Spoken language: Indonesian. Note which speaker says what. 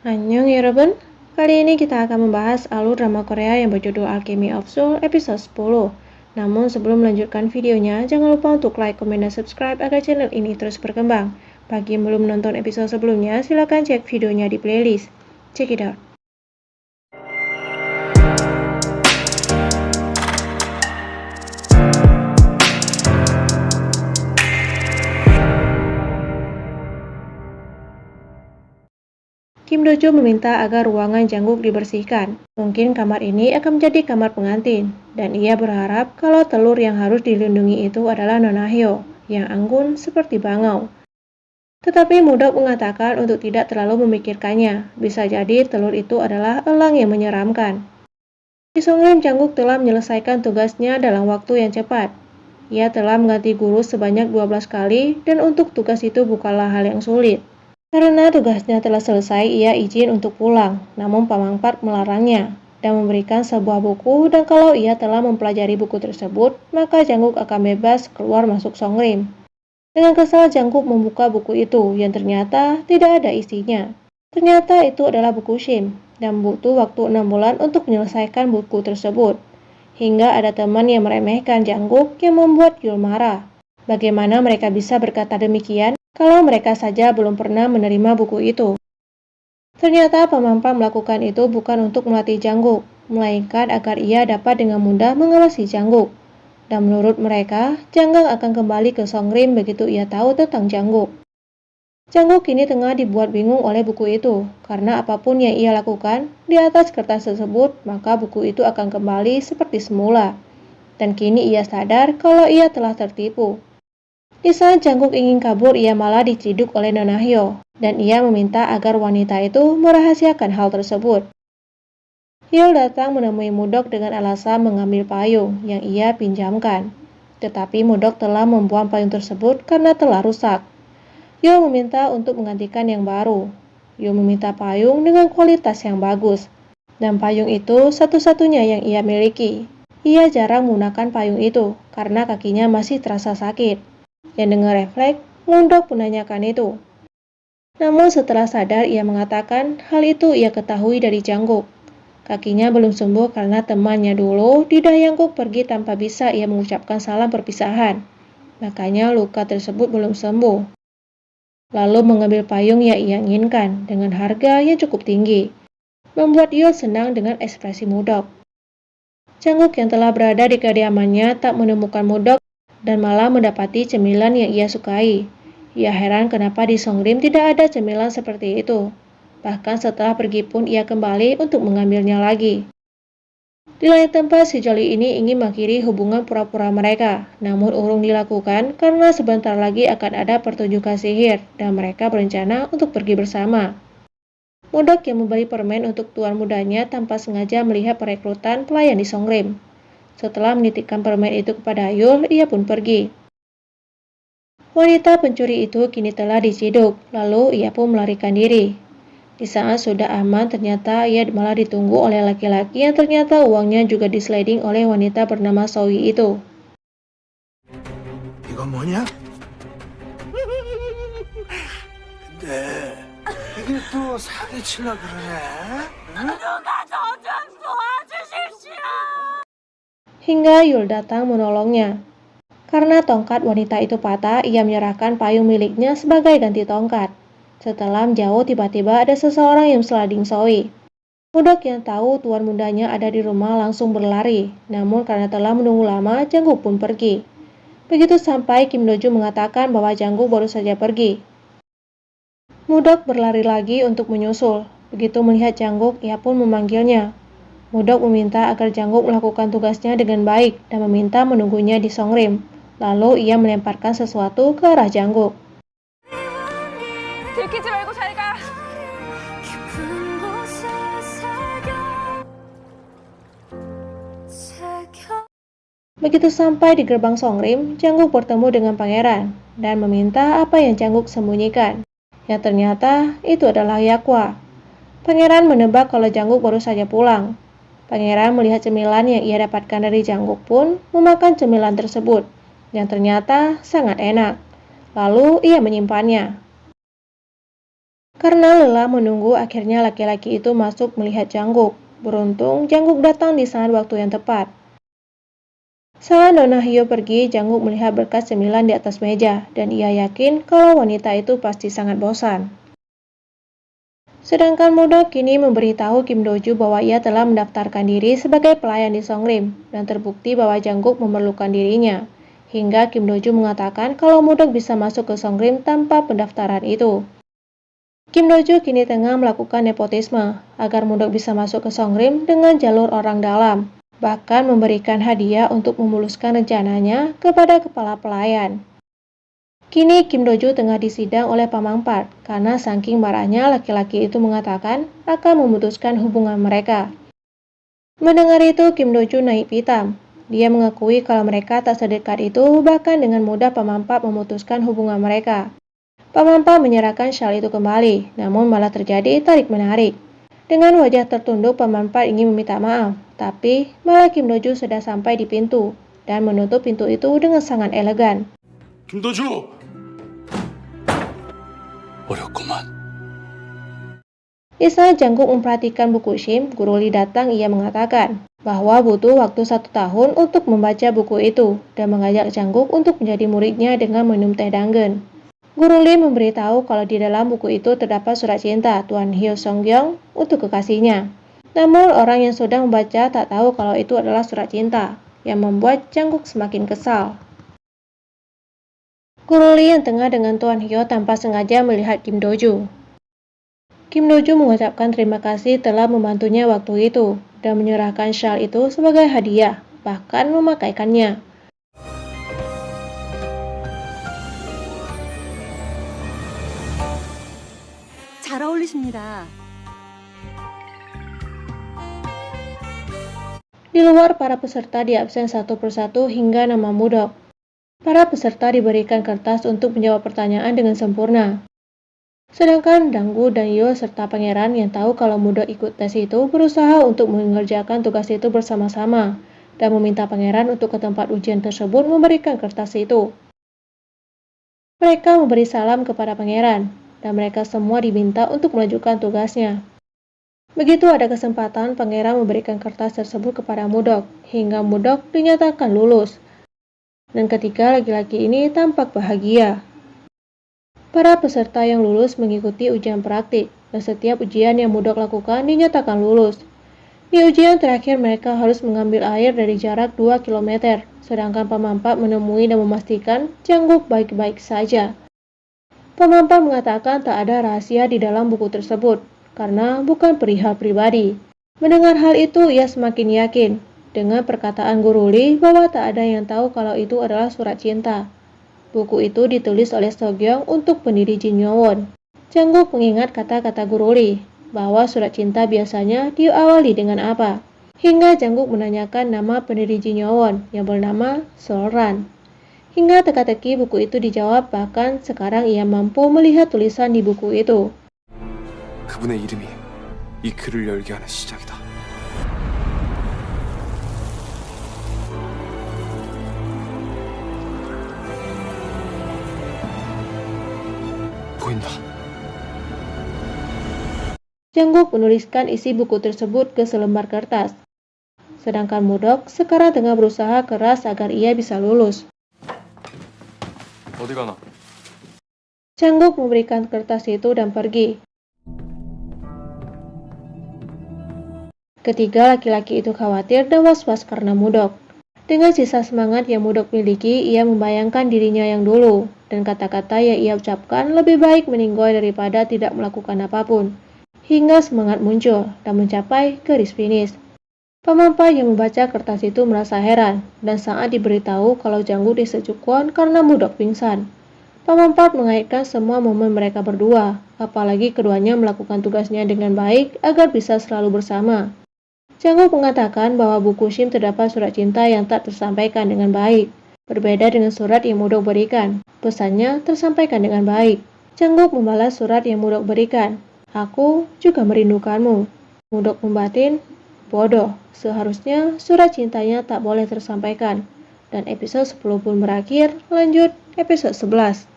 Speaker 1: Annyeong 여러분, kali ini kita akan membahas alur drama Korea yang berjudul Alchemy of Soul episode 10. Namun sebelum melanjutkan videonya, jangan lupa untuk like, komen, dan subscribe agar channel ini terus berkembang. Bagi yang belum menonton episode sebelumnya, silahkan cek videonya di playlist. Check it out. Kim Do-joo meminta agar ruangan Janguk dibersihkan. Mungkin kamar ini akan menjadi kamar pengantin, dan ia berharap kalau telur yang harus dilindungi itu adalah Nona Hyo, yang anggun seperti bangau. Tetapi Mudok mengatakan untuk tidak terlalu memikirkannya, bisa jadi telur itu adalah elang yang menyeramkan. Di Songram, Janguk telah menyelesaikan tugasnya dalam waktu yang cepat. Ia telah mengganti guru sebanyak 12 kali, dan untuk tugas itu bukanlah hal yang sulit. Karena tugasnya telah selesai, ia izin untuk pulang, namun Pamang Park melarangnya dan memberikan sebuah buku, dan kalau ia telah mempelajari buku tersebut, maka Janguk akan bebas keluar masuk Songram. Dengan kesal, Janguk membuka buku itu, yang ternyata tidak ada isinya. Ternyata itu adalah buku Shim, dan butuh waktu 6 bulan untuk menyelesaikan buku tersebut. Hingga ada teman yang meremehkan Janguk yang membuat Yul marah. Bagaimana mereka bisa berkata demikian kalau mereka saja belum pernah menerima buku itu? Ternyata Pamampa melakukan itu bukan untuk melatih Janguk, melainkan agar ia dapat dengan mudah mengawasi Janguk. Dan menurut mereka, Janggang akan kembali ke Songram begitu ia tahu tentang Janguk. Janguk kini tengah dibuat bingung oleh buku itu, karena apapun yang ia lakukan di atas kertas tersebut, maka buku itu akan kembali seperti semula. Dan kini ia sadar kalau ia telah tertipu. Di saat Janguk ingin kabur, ia malah diciduk oleh Nona Hyo, dan ia meminta agar wanita itu merahasiakan hal tersebut. Hyul datang menemui Mudok dengan alasan mengambil payung yang ia pinjamkan. Tetapi Mudok telah membuang payung tersebut karena telah rusak. Hyul meminta untuk menggantikan yang baru. Hyul meminta payung dengan kualitas yang bagus. Dan payung itu satu-satunya yang ia miliki. Ia jarang menggunakan payung itu karena kakinya masih terasa sakit. Yang dengan refleks, Mudok menanyakan itu. Namun setelah sadar, ia mengatakan hal itu ia ketahui dari Janguk. Kakinya belum sembuh karena temannya dulu di Dahyanguk pergi tanpa bisa ia mengucapkan salam perpisahan. Makanya luka tersebut belum sembuh. Lalu mengambil payung yang ia inginkan dengan harga yang cukup tinggi. Membuat Yul senang dengan ekspresi Mudok. Janguk yang telah berada di kediamannya tak menemukan Mudok dan malah mendapati cemilan yang ia sukai. Ia heran kenapa di Songram tidak ada cemilan seperti itu. Bahkan setelah pergi pun ia kembali untuk mengambilnya lagi. Di lain tempat, si Jolly ini ingin mengakhiri hubungan pura-pura mereka, namun urung dilakukan karena sebentar lagi akan ada pertunjukan sihir dan mereka berencana untuk pergi bersama. Mudok yang membeli permen untuk tuan mudanya tanpa sengaja melihat perekrutan pelayan di Songram. Setelah menitipkan permen itu kepada Yul, ia pun pergi. Wanita pencuri itu kini telah diciduk, lalu ia pun melarikan diri. Di saat sudah aman, ternyata ia malah ditunggu oleh laki-laki yang ternyata uangnya juga disliding oleh wanita bernama Sowi itu.
Speaker 2: 이건 뭐냐? 근데 이게 또 사기치려 그러네? 응?
Speaker 1: Hingga Yul datang menolongnya. Karena tongkat wanita itu patah, ia menyerahkan payung miliknya sebagai ganti tongkat. Setelah menjauh, tiba-tiba ada seseorang yang sliding Sowi. Mudok yang tahu tuan mudanya ada di rumah langsung berlari, namun karena telah menunggu lama, Janguk pun pergi. Begitu sampai, Kim Do-joo mengatakan bahwa Janguk baru saja pergi. Mudok berlari lagi untuk menyusul. Begitu melihat Janguk, ia pun memanggilnya. Mudok meminta agar Janguk melakukan tugasnya dengan baik dan meminta menunggunya di Songram. Lalu ia melemparkan sesuatu ke arah Janguk.
Speaker 3: 들키지 말고 잘 가.
Speaker 1: Begitu sampai di gerbang Songram, Janguk bertemu dengan pangeran dan meminta apa yang Janguk sembunyikan. Yang ternyata itu adalah yakwa. Pangeran menebak kalau Janguk baru saja pulang. Pangeran melihat cemilan yang ia dapatkan dari Janguk pun memakan cemilan tersebut, yang ternyata sangat enak. Lalu ia menyimpannya. Karena lelah menunggu, akhirnya laki-laki itu masuk melihat Jangguk. Beruntung, Jangguk datang di saat waktu yang tepat. Saat Nona Hyo pergi, Jangguk melihat berkas cemilan di atas meja, dan ia yakin kalau wanita itu pasti sangat bosan. Sedangkan Mudok kini memberitahu Kim Doju bahwa ia telah mendaftarkan diri sebagai pelayan di Songrim, dan terbukti bahwa Jangguk memerlukan dirinya. Hingga Kim Doju mengatakan kalau Mudok bisa masuk ke Songrim tanpa pendaftaran itu. Kim Doju kini tengah melakukan nepotisme agar Mudok bisa masuk ke Songrim dengan jalur orang dalam, bahkan memberikan hadiah untuk memuluskan rencananya kepada kepala pelayan. Kini Kim Doju tengah disidang oleh Pamangpat karena saking marahnya laki-laki itu mengatakan akan memutuskan hubungan mereka. Mendengar itu, Kim Doju naik pitam. Dia mengakui kalau mereka tak sedekat itu, bahkan dengan mudah Pamangpat memutuskan hubungan mereka. Pamangpat menyerahkan syal itu kembali, namun malah terjadi tarik-menarik. Dengan wajah tertunduk, Pamangpat ingin meminta maaf, tapi malah Kim Doju sudah sampai di pintu dan menutup pintu itu dengan sangat elegan.
Speaker 2: 김도주! 어렵구만.
Speaker 1: Di saat Jangguk memperhatikan buku Shim, Guru Lee datang. Ia mengatakan bahwa butuh waktu 1 tahun untuk membaca buku itu dan mengajak Jangguk untuk menjadi muridnya dengan minum teh danggen. Guru Lee memberitahu kalau di dalam buku itu terdapat surat cinta Tuan Hyo Song-gyong untuk kekasihnya. Namun orang yang sedang membaca tak tahu kalau itu adalah surat cinta, yang membuat Jangguk semakin kesal. Guru Lee yang tengah dengan Tuan Hyo tanpa sengaja melihat Kim Doju. Kim Doju mengucapkan terima kasih telah membantunya waktu itu dan menyerahkan syal itu sebagai hadiah, bahkan memakaikannya.
Speaker 3: 잘 어울리십니다.
Speaker 1: Di luar, para peserta diabsen satu persatu hingga nama Mudok. Para peserta diberikan kertas untuk menjawab pertanyaan dengan sempurna. Sedangkan Danggu dan Yo serta pangeran yang tahu kalau Mudok ikut tes itu berusaha untuk mengerjakan tugas itu bersama-sama dan meminta pangeran untuk ke tempat ujian tersebut memberikan kertas itu. Mereka memberi salam kepada pangeran dan mereka semua diminta untuk melanjutkan tugasnya. Begitu ada kesempatan, pangeran memberikan kertas tersebut kepada Mudok hingga Mudok dinyatakan lulus. Dan ketiga laki-laki ini tampak bahagia. Para peserta yang lulus mengikuti ujian praktik, dan setiap ujian yang Mudok lakukan dinyatakan lulus. Di ujian terakhir mereka harus mengambil air dari jarak 2 km, sedangkan Pamangpat menemui dan memastikan Jangguk baik-baik saja. Pamangpat mengatakan tak ada rahasia di dalam buku tersebut, karena bukan perihal pribadi. Mendengar hal itu, ia semakin yakin dengan perkataan Guru Lee bahwa tak ada yang tahu kalau itu adalah surat cinta. Buku itu ditulis oleh Sogyeong untuk pendiri Jin Yowon. Jangguk mengingat kata-kata Guru Lee bahwa surat cinta biasanya diawali dengan apa. Hingga Jangguk menanyakan nama pendiri Jin Yowon yang bernama Solran. Hingga teka-teki buku itu dijawab, bahkan sekarang ia mampu melihat tulisan di buku itu.
Speaker 2: 그분의 이름이 이 글을 열게 하는 시작이다. 보인다.
Speaker 1: Jangguk menuliskan isi buku tersebut ke selembar kertas. Sedangkan Mudok sekarang tengah berusaha keras agar ia bisa lulus.
Speaker 2: 어디 가나?
Speaker 1: Jangguk memberikan kertas itu dan pergi. Ketiga laki-laki itu khawatir dan was-was karena Mudok. Dengan sisa semangat yang Mudok miliki, ia membayangkan dirinya yang dulu, dan kata-kata yang ia ucapkan lebih baik meninggoy daripada tidak melakukan apapun. Hingga semangat muncul dan mencapai garis finish. Pamangpat yang membaca kertas itu merasa heran, dan saat diberitahu kalau Jangguk disecukuan karena Mudok pingsan. Pamangpat mengaitkan semua momen mereka berdua, apalagi keduanya melakukan tugasnya dengan baik agar bisa selalu bersama. Jangguk mengatakan bahwa buku Shim terdapat surat cinta yang tak tersampaikan dengan baik. Berbeda dengan surat yang Mudok berikan, pesannya tersampaikan dengan baik. Jangguk membalas surat yang Mudok berikan. Aku juga merindukanmu. Mudok membatin, bodoh, seharusnya surat cintanya tak boleh tersampaikan. Dan episode 10 pun berakhir, lanjut episode 11.